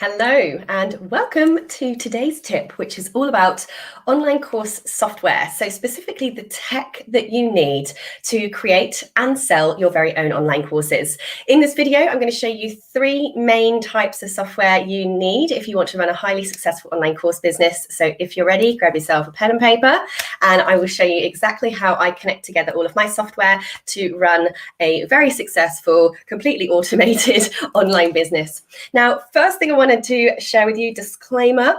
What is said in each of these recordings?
Hello and welcome to today's tip, which is all about online course software. So specifically the tech that you need to create and sell your very own online courses. In this video, I'm going to show you three main types of software you need if you want to run a highly successful online course business. So if you're ready, grab yourself a pen and paper, and I will show you exactly how I connect together all of my software to run a very successful, completely automated online business. Now, first thing I wanted to share with you, disclaimer,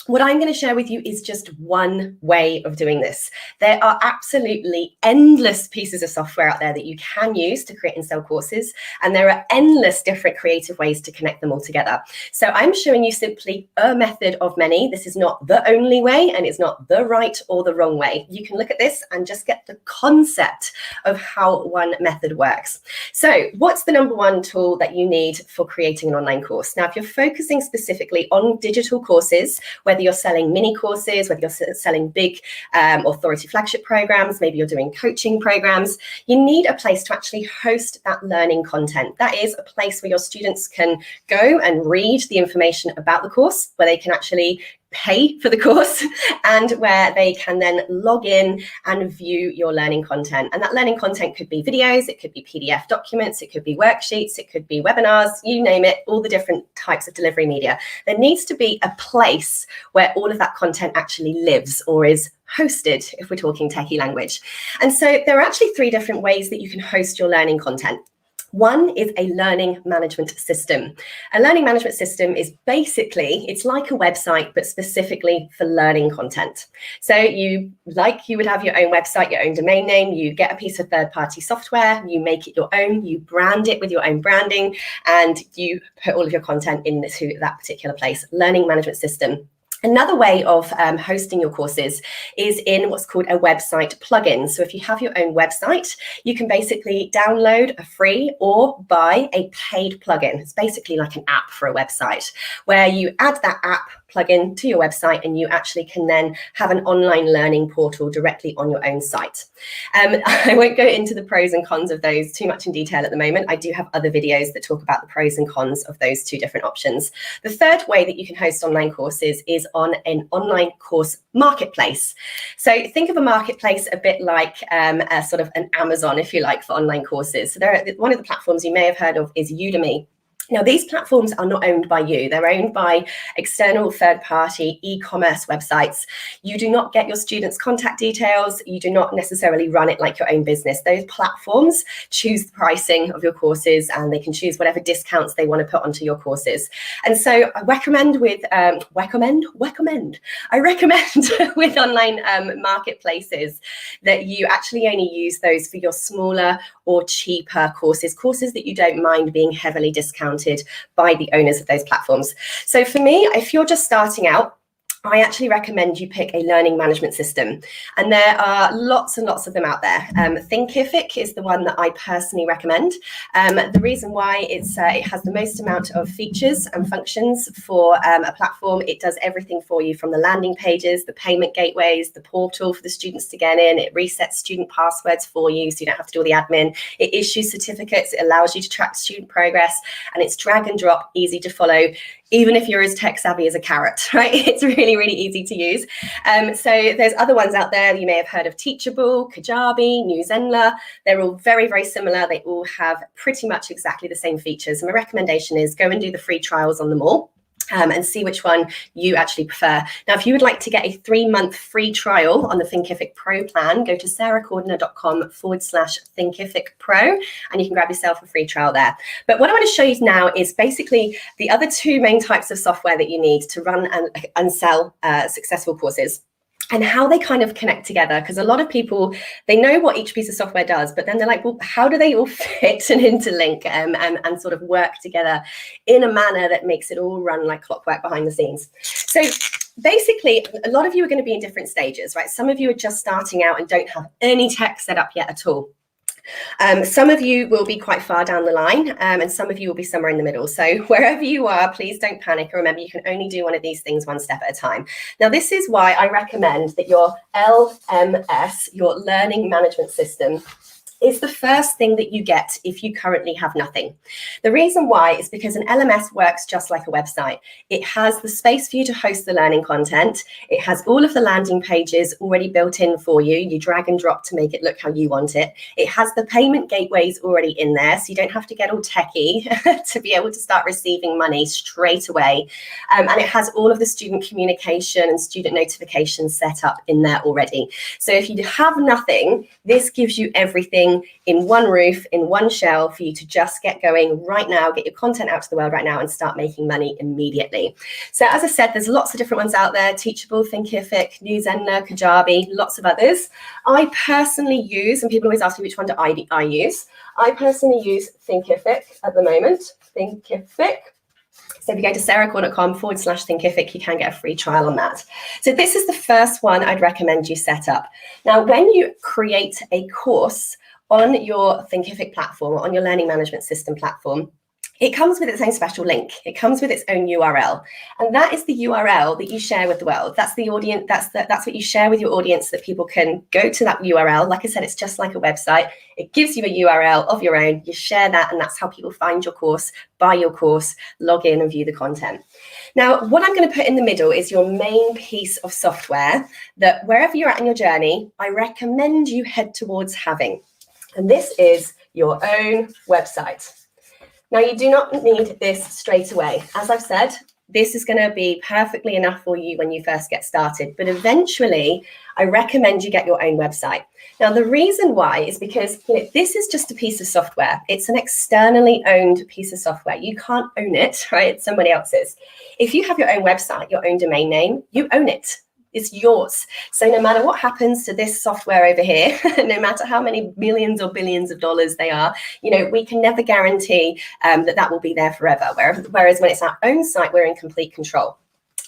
what I'm going to share with you is just one way of doing this. There are absolutely endless pieces of software out there that you can use to create and sell courses, and there are endless different creative ways to connect them all together. So I'm showing you simply a method of many. This is not the only way, and it's not the right or the wrong way. You can look at this and just get the concept of how one method works. So what's the number one tool that you need for creating an online course? Now, if you're focusing specifically on digital courses, whether you're selling mini courses, whether you're selling big authority flagship programs, maybe you're doing coaching programs, you need a place to actually host that learning content. That is a place where your students can go and read the information about the course, where they can actually pay for the course, and where they can then log in and view your learning content. And that learning content could be videos, it could be PDF documents, it could be worksheets, it could be webinars, you name it, all the different types of delivery media. There needs to be a place where all of that content actually lives or is hosted, if we're talking techie language. And so there are actually three different ways that you can host your learning content. One is a learning management system. A learning management system is basically, it's like a website, but specifically for learning content. So you would have your own website, your own domain name, you get a piece of third-party software, you make it your own, you brand it with your own branding, and you put all of your content into that particular place. Learning management system. Another way of hosting your courses is in what's called a website plugin. So if you have your own website, you can basically download a free or buy a paid plugin. It's basically like an app for a website, where you add that app plugin to your website and you actually can then have an online learning portal directly on your own site. I won't go into the pros and cons of those too much in detail at the moment. I do have other videos that talk about the pros and cons of those two different options. The third way that you can host online courses is on an online course marketplace. So think of a marketplace a bit like a sort of an Amazon, if you like, for online courses. So one of the platforms you may have heard of is Udemy. Now, these platforms are not owned by you. They're owned by external third-party e-commerce websites. You do not get your students' contact details. You do not necessarily run it like your own business. Those platforms choose the pricing of your courses, and they can choose whatever discounts they want to put onto your courses. And so I recommend with online marketplaces that you actually only use those for your smaller or cheaper courses that you don't mind being heavily discounted by the owners of those platforms. So for me, if you're just starting out, I actually recommend you pick a learning management system. And there are lots and lots of them out there. Thinkific is the one that I personally recommend. The reason why it has the most amount of features and functions for a platform. It does everything for you, from the landing pages, the payment gateways, the portal for the students to get in. It resets student passwords for you, so you don't have to do all the admin. It issues certificates. It allows you to track student progress, and it's drag and drop, easy to follow, even if you're as tech savvy as a carrot, right? It's really, really easy to use. So there's other ones out there. You may have heard of Teachable, Kajabi, New Zenler. They're all very, very similar. They all have pretty much exactly the same features. And my recommendation is go and do the free trials on them all. And see which one you actually prefer. Now, if you would like to get a 3-month free trial on the Thinkific Pro plan, go to sarahcordiner.com/Thinkific Pro, and you can grab yourself a free trial there. But what I want to show you now is basically the other two main types of software that you need to run and sell successful courses, and how they kind of connect together. Because a lot of people, they know what each piece of software does, but then they're like, well, how do they all fit and interlink and sort of work together in a manner that makes it all run like clockwork behind the scenes? So basically, a lot of you are going to be in different stages, right? Some of you are just starting out and don't have any tech set up yet at all. Some of you will be quite far down the line, and some of you will be somewhere in the middle. So wherever you are, please don't panic. And remember, you can only do one of these things one step at a time. Now, this is why I recommend that your LMS, your learning management system, It's the first thing that you get if you currently have nothing. The reason why is because an LMS works just like a website. It has the space for you to host the learning content. It has all of the landing pages already built in for you. You drag and drop to make it look how you want it. It has the payment gateways already in there, so you don't have to get all techie to be able to start receiving money straight away. And it has all of the student communication and student notifications set up in there already. So if you have nothing, this gives you everything in one roof, in one shell, for you to just get going right now, get your content out to the world right now and start making money immediately. So as I said, there's lots of different ones out there: Teachable, Thinkific, Newsender, Kajabi, lots of others. I personally use, and people always ask me which one do I use. I personally use Thinkific at the moment. Thinkific. So if you go to sarahcore.com/Thinkific, you can get a free trial on that. So this is the first one I'd recommend you set up. Now, when you create a course on your Thinkific platform, or on your learning management system platform, it comes with its own special link. It comes with its own URL. And that is the URL that you share with the world. That's the audience, that's what you share with your audience, that people can go to that URL. Like I said, it's just like a website. It gives you a URL of your own. You share that, and that's how people find your course, buy your course, log in and view the content. Now, what I'm going to put in the middle is your main piece of software that wherever you're at in your journey, I recommend you head towards having. And this is your own website. Now, you do not need this straight away. As I've said, this is going to be perfectly enough for you when you first get started. But eventually, I recommend you get your own website. Now, the reason why is because this is just a piece of software. It's an externally owned piece of software. You can't own it, right? It's somebody else's. If you have your own website, your own domain name, you own it. It's yours. So no matter what happens to this software over here, no matter how many millions or billions of dollars they are, we can never guarantee that will be there forever. Whereas when it's our own site, we're in complete control.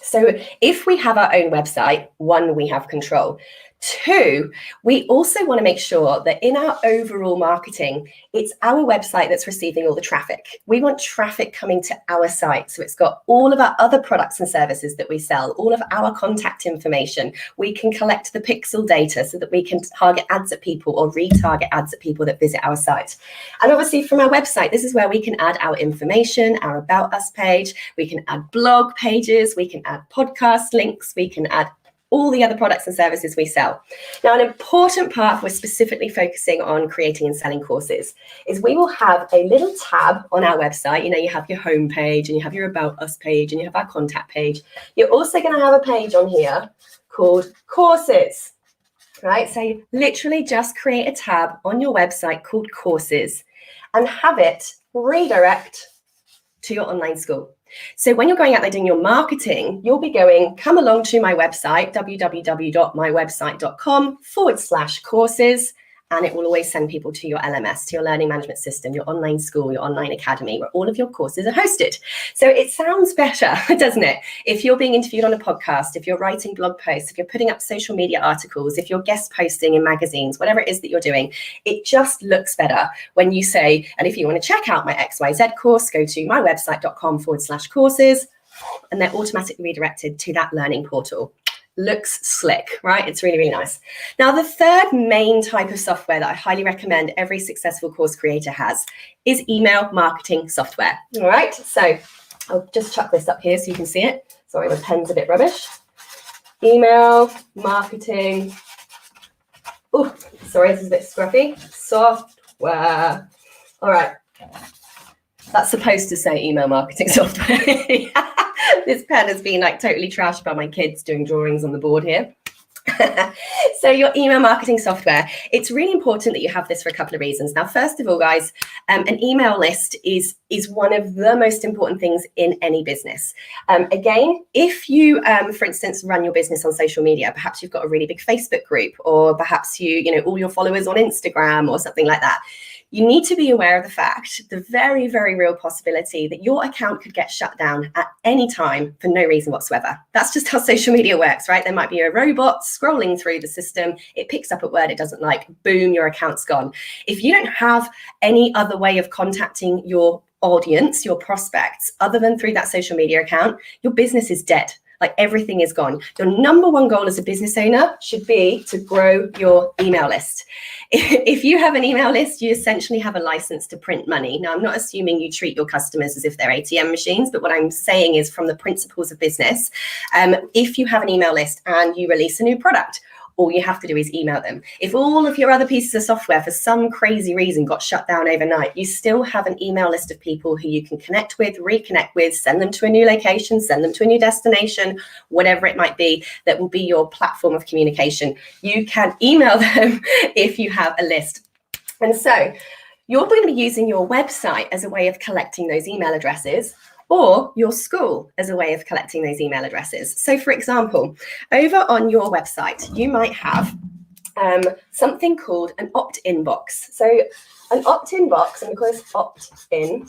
So if we have our own website, one, we have control. Two, we also want to make sure that in our overall marketing, it's our website that's receiving all the traffic. We want traffic coming to our site. So it's got all of our other products and services that we sell, all of our contact information. We can collect the pixel data so that we can target ads at people or retarget ads at people that visit our site. And obviously from our website, this is where we can add our information, our About Us page. We can add blog pages. We can add podcast links. We can add all the other products and services we sell. Now, an important part, if we're specifically focusing on creating and selling courses, is we will have a little tab on our website. You have your home page, and you have your About Us page, and you have our contact page. You're also going to have a page on here called Courses, right? So you literally just create a tab on your website called Courses and have it redirect to your online school. So when you're going out there doing your marketing, you'll be going, come along to my website, www.mywebsite.com/courses, and it will always send people to your LMS, to your learning management system, your online school, your online academy, where all of your courses are hosted. So it sounds better, doesn't it? If you're being interviewed on a podcast, if you're writing blog posts, if you're putting up social media articles, if you're guest posting in magazines, whatever it is that you're doing, it just looks better when you say, and if you want to check out my XYZ course, go to mywebsite.com/courses, and they're automatically redirected to that learning portal. Looks slick, right? It's really, really nice. Now, the third main type of software that I highly recommend every successful course creator has is email marketing software. All right, so I'll just chuck this up here so you can see it. Sorry, my pen's a bit rubbish. Email marketing. Oh, sorry, this is a bit scruffy. Software. All right. That's supposed to say email marketing software. This pen has been totally trashed by my kids doing drawings on the board here. So your email marketing software, it's really important that you have this for a couple of reasons. Now, first of all, guys, an email list is one of the most important things in any business. Again, if you, for instance, run your business on social media, perhaps you've got a really big Facebook group, or perhaps all your followers on Instagram or something like that. You need to be aware of the fact, the very, very real possibility that your account could get shut down at any time for no reason whatsoever. That's just how social media works, right? There might be a robot scrolling through the system. It picks up a word it doesn't like. Boom, your account's gone. If you don't have any other way of contacting your audience, your prospects, other than through that social media account, your business is dead. Like everything is gone. Your number one goal as a business owner should be to grow your email list. If you have an email list, you essentially have a license to print money. Now, I'm not assuming you treat your customers as if they're ATM machines, but what I'm saying is from the principles of business, if you have an email list and you release a new product, all you have to do is email them. If all of your other pieces of software for some crazy reason got shut down overnight, you still have an email list of people who you can connect with, reconnect with, send them to a new location, send them to a new destination, whatever it might be, that will be your platform of communication. You can email them if you have a list. And so you're going to be using your website as a way of collecting those email addresses, or your school as a way of collecting those email addresses. So for example, over on your website, you might have something called an opt-in box. So an opt-in box, and we call this opt-in.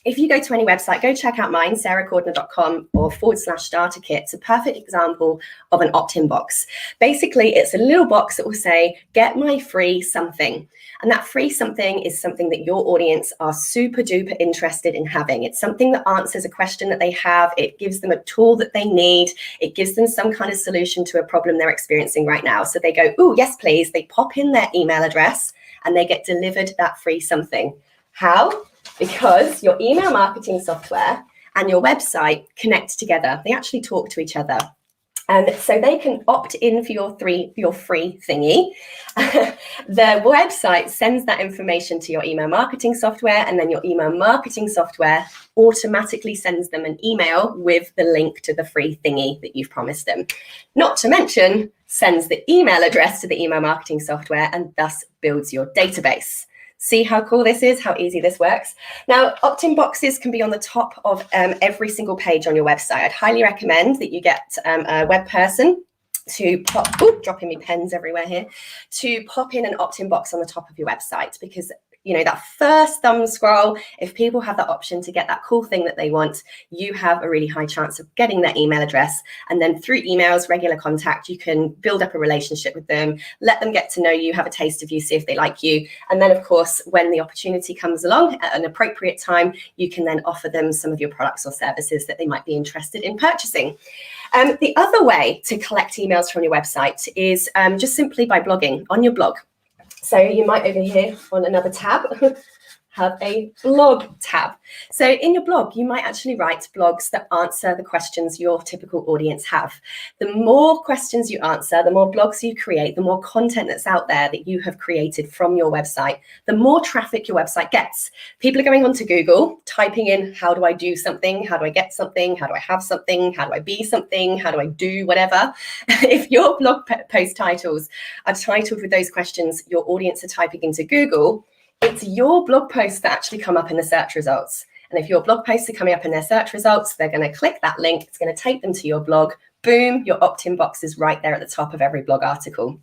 If you go to any website, go check out mine, sarahcordner.com or /starter kit. It's a perfect example of an opt-in box. Basically, it's a little box that will say, get my free something. And that free something is something that your audience are super duper interested in having. It's something that answers a question that they have. It gives them a tool that they need. It gives them some kind of solution to a problem they're experiencing right now. So they go, oh, yes, please. They pop in their email address and they get delivered that free something. How? Because your email marketing software and your website connect together. They actually talk to each other. And so they can opt in for your free thingy. The website sends that information to your email marketing software, and then your email marketing software automatically sends them an email with the link to the free thingy that you've promised them. Not to mention, sends the email address to the email marketing software and thus builds your database. See how cool this is, how easy this works. Now, opt-in boxes can be on the top of every single page on your website. I'd highly recommend that you get a web person to pop, dropping me pens everywhere here, to pop in an opt-in box on the top of your website, because you know, that first thumb scroll, if people have that option to get that cool thing that they want, you have a really high chance of getting their email address. And then through emails, regular contact, you can build up a relationship with them, let them get to know you, have a taste of you, see if they like you. And then, of course, when the opportunity comes along at an appropriate time, you can then offer them some of your products or services that they might be interested in purchasing. The other way to collect emails from your website is just simply by blogging on your blog. So you might over here on another tab have a blog tab. So in your blog, you might actually write blogs that answer the questions your typical audience have. The more questions you answer, the more blogs you create, the more content that's out there that you have created from your website, the more traffic your website gets. People are going onto Google, typing in, how do I do something? How do I get something? How do I have something? How do I be something? How do I do whatever? If your blog post titles are titled with those questions your audience are typing into Google, it's your blog posts that actually come up in the search results. And if your blog posts are coming up in their search results, they're going to click that link. It's going to take them to your blog. Boom, your opt-in box is right there at the top of every blog article.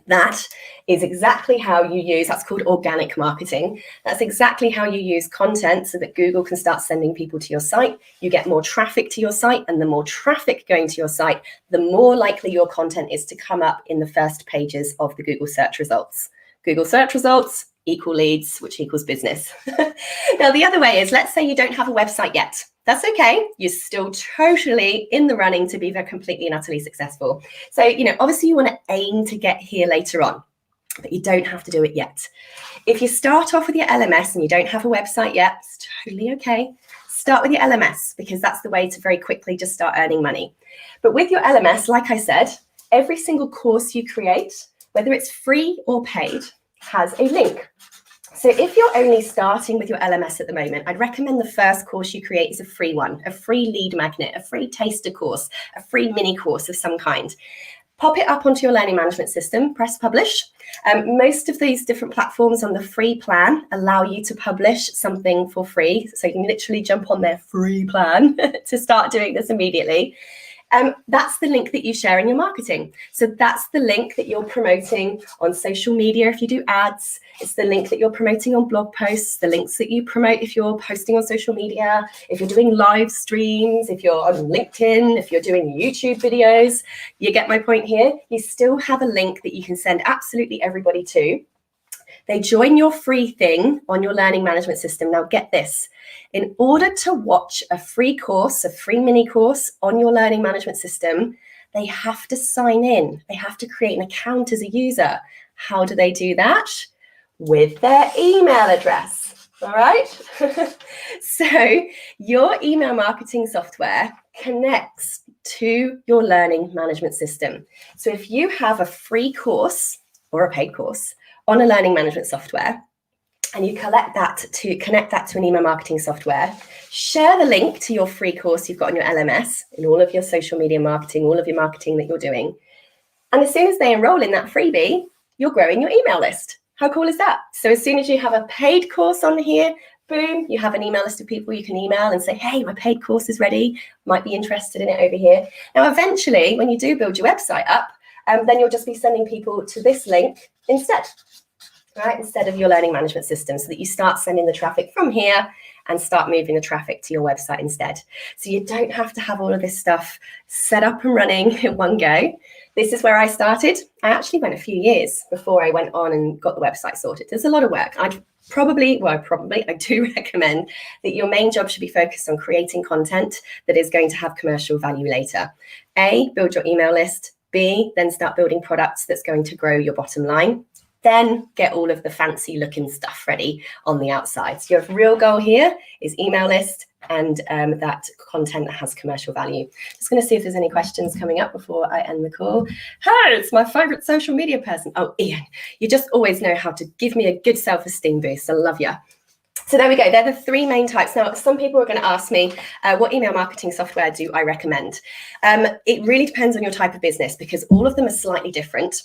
That is exactly how you use, that's called organic marketing. That's exactly how you use content so that Google can start sending people to your site. You get more traffic to your site, and the more traffic going to your site, the more likely your content is to come up in the first pages of the Google search results. Google search results equal leads, which equals business. Now, the other way is, let's say you don't have a website yet. That's okay. You're still totally in the running to be completely and utterly successful. So, you know, obviously you want to aim to get here later on, but you don't have to do it yet. If you start off with your LMS and you don't have a website yet, it's totally okay. Start with your LMS, because that's the way to very quickly just start earning money. But with your LMS, like I said, every single course you create, whether it's free or paid, has a link. So if you're only starting with your LMS at the moment, I'd recommend the first course you create is a free one, a free lead magnet, a free taster course, a free mini course of some kind. Pop it up onto your learning management system, press publish. Most of these different platforms on the free plan allow you to publish something for free. So you can literally jump on their free plan to start doing this immediately. That's the link that you share in your marketing. So that's the link that you're promoting on social media if you do ads. It's the link that you're promoting on blog posts, the links that you promote if you're posting on social media, if you're doing live streams, if you're on LinkedIn, if you're doing YouTube videos. You get my point here? You still have a link that you can send absolutely everybody to. They join your free thing on your learning management system. Now get this, in order to watch a free course, a free mini course on your learning management system, they have to sign in. They have to create an account as a user. How do they do that? With their email address. All right. So your email marketing software connects to your learning management system. So if you have a free course or a paid course on a learning management software, and you connect that to an email marketing software, share the link to your free course you've got on your LMS in all of your social media marketing, all of your marketing that you're doing. And as soon as they enroll in that freebie, you're growing your email list. How cool is that? So as soon as you have a paid course on here, boom, you have an email list of people you can email and say, hey, my paid course is ready, might be interested in it over here. Now, eventually, when you do build your website up, then you'll just be sending people to this link instead. Right, instead of your learning management system, so that you start sending the traffic from here and start moving the traffic to your website instead. So you don't have to have all of this stuff set up and running in one go. This is where I started. I actually went a few years before I went on and got the website sorted. There's a lot of work. I do recommend that your main job should be focused on creating content that is going to have commercial value later. A, build your email list. B, then start building products that's going to grow your bottom line. Then get all of the fancy looking stuff ready on the outside. So your real goal here is email list and that content that has commercial value. Just going to see if there's any questions coming up before I end the call. Hi, it's my favorite social media person. Oh, Ian, you just always know how to give me a good self-esteem boost. I love you. So there we go. They're the three main types. Now, some people are going to ask me, what email marketing software do I recommend? It really depends on your type of business, because all of them are slightly different.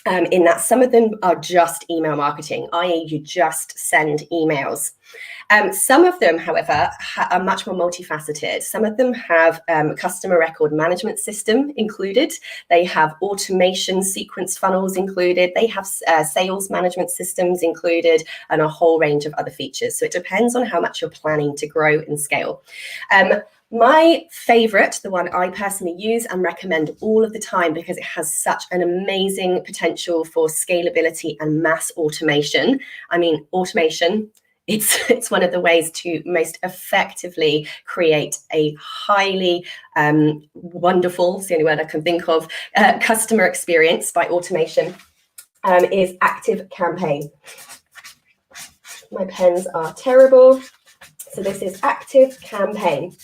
In that some of them are just email marketing, i.e. you just send emails. Some of them, however, are much more multifaceted. Some of them have customer record management system included. They have automation sequence funnels included. They have sales management systems included, and a whole range of other features. So it depends on how much you're planning to grow and scale. My favorite, the one I personally use and recommend all of the time because it has such an amazing potential for scalability and mass automation. I mean, automation, it's one of the ways to most effectively create a highly wonderful, it's the only word I can think of, customer experience by automation, is ActiveCampaign. My pens are terrible. So this is ActiveCampaign.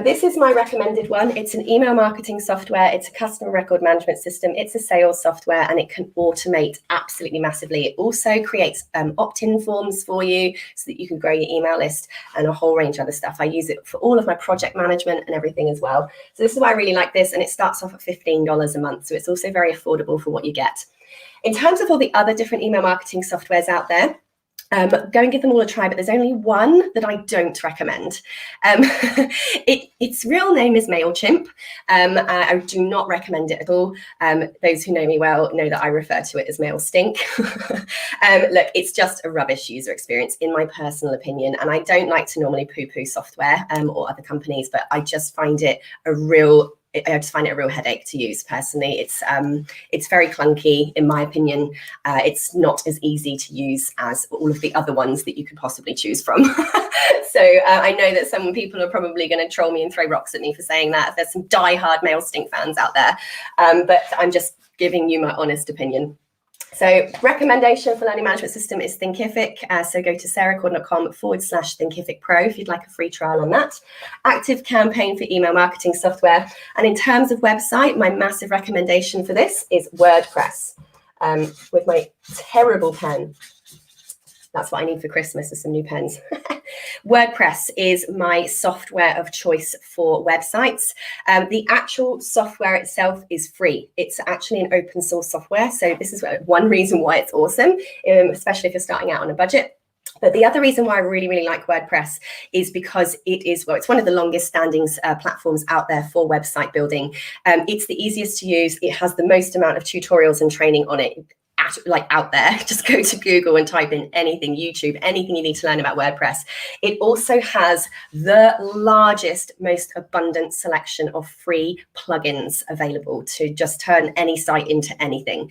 This is my recommended one. It's an email marketing software. It's a customer record management system. It's a sales software, and it can automate absolutely massively. It also creates opt-in forms for you so that you can grow your email list and a whole range of other stuff. I use it for all of my project management and everything as well. So this is why I really like this, and it starts off at $15 a month. So it's also very affordable for what you get. In terms of all the other different email marketing softwares out there, go and give them all a try, but there's only one that I don't recommend. Its real name is MailChimp. I do not recommend it at all. Those who know me well know that I refer to it as MailStink. Look, it's just a rubbish user experience in my personal opinion, and I don't like to normally poo-poo software or other companies, but I just find it a real headache to use personally. It's very clunky, in my opinion. It's not as easy to use as all of the other ones that you could possibly choose from. So I know that some people are probably going to troll me and throw rocks at me for saying that. There's some diehard MailStink fans out there, but I'm just giving you my honest opinion. So recommendation for learning management system is Thinkific. So go to sarahgordon.com/Thinkific Pro if you'd like a free trial on that. ActiveCampaign for email marketing software. And in terms of website, my massive recommendation for this is WordPress. With my terrible pen. That's what I need for Christmas, is some new pens. WordPress is my software of choice for websites. The actual software itself is free. It's actually an open source software. So this is one reason why it's awesome, especially if you're starting out on a budget. But the other reason why I really, really like WordPress is because it's one of the longest standing platforms out there for website building. It's the easiest to use. It has the most amount of tutorials and training on it. out there. Just go to Google and type in anything, YouTube, anything you need to learn about WordPress. It also has the largest, most abundant selection of free plugins available to just turn any site into anything.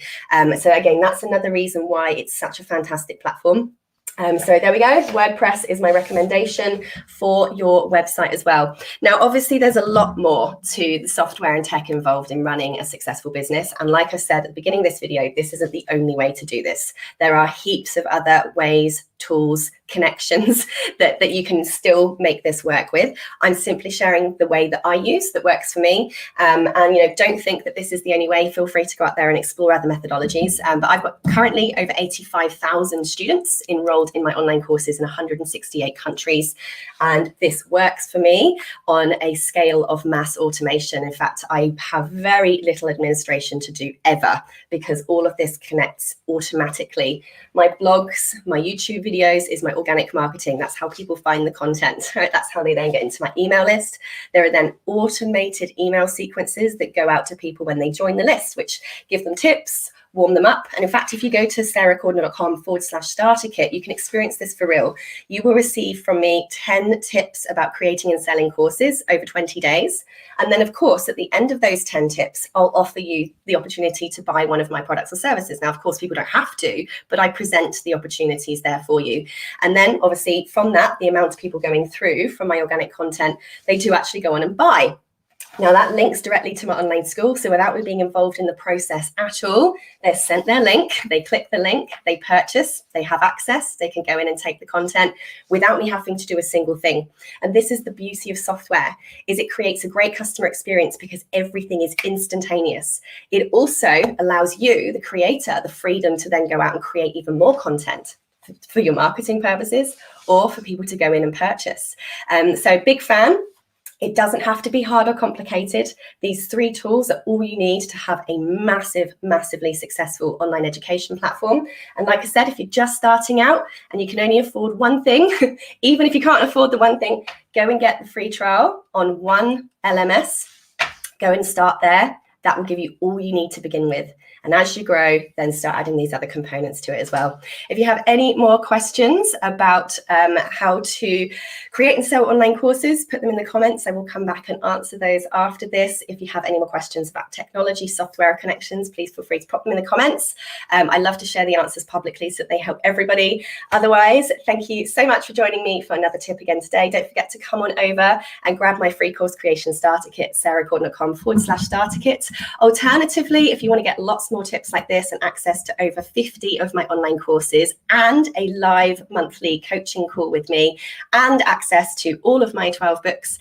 So again, that's another reason why it's such a fantastic platform. So there we go. WordPress is my recommendation for your website as well. Now, obviously, there's a lot more to the software and tech involved in running a successful business. And like I said at the beginning of this video, this isn't the only way to do this. There are heaps of other ways, tools, connections that you can still make this work with. I'm simply sharing the way that I use that works for me. And don't think that this is the only way. Feel free to go out there and explore other methodologies. But I've got currently over 85,000 students enrolled in my online courses in 168 countries. And this works for me on a scale of mass automation. In fact, I have very little administration to do ever, because all of this connects automatically. My blogs, my YouTube videos is my organic marketing. That's how people find the content, right? That's how they then get into my email list. There are then automated email sequences that go out to people when they join the list, which give them tips, warm them up. And in fact, if you go to sarahcordner.com/starter kit, you can experience this for real. You will receive from me 10 tips about creating and selling courses over 20 days. And then, of course, at the end of those 10 tips, I'll offer you the opportunity to buy one of my products or services. Now, of course, people don't have to, but I present the opportunities there for you. And then, obviously, from that, the amount of people going through from my organic content, they do actually go on and buy. Now that links directly to my online school. So without me being involved in the process at all, they're sent their link, they click the link, they purchase, they have access, they can go in and take the content without me having to do a single thing. And this is the beauty of software, is it creates a great customer experience because everything is instantaneous. It also allows you, the creator, the freedom to then go out and create even more content for your marketing purposes or for people to go in and purchase. So big fan. It doesn't have to be hard or complicated. These 3 tools are all you need to have a massively successful online education platform. And like I said, if you're just starting out and you can only afford one thing, even if you can't afford the one thing, go and get the free trial on one LMS. Go and start there. That will give you all you need to begin with. And as you grow, then start adding these other components to it as well. If you have any more questions about how to create and sell online courses, put them in the comments. I will come back and answer those after this. If you have any more questions about technology, software, connections, please feel free to pop them in the comments. I love to share the answers publicly so that they help everybody. Otherwise, thank you so much for joining me for another tip again today. Don't forget to come on over and grab my free course creation starter kit, sarahcordner.com/starter kit. Alternatively, if you want to get lots more tips like this and access to over 50 of my online courses and a live monthly coaching call with me and access to all of my 12 books,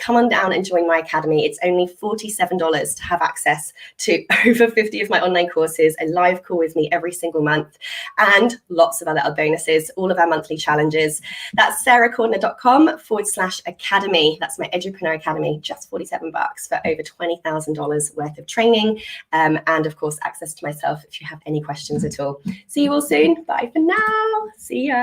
come on down and join my academy. It's only $47 to have access to over 50 of my online courses, a live call with me every single month, and lots of other bonuses, all of our monthly challenges. That's sarahcordner.com/academy. That's my Edupreneur Academy, just $47 for over $20,000 worth of training, and of course access to myself if you have any questions at all. See you all soon. Bye for now. See ya.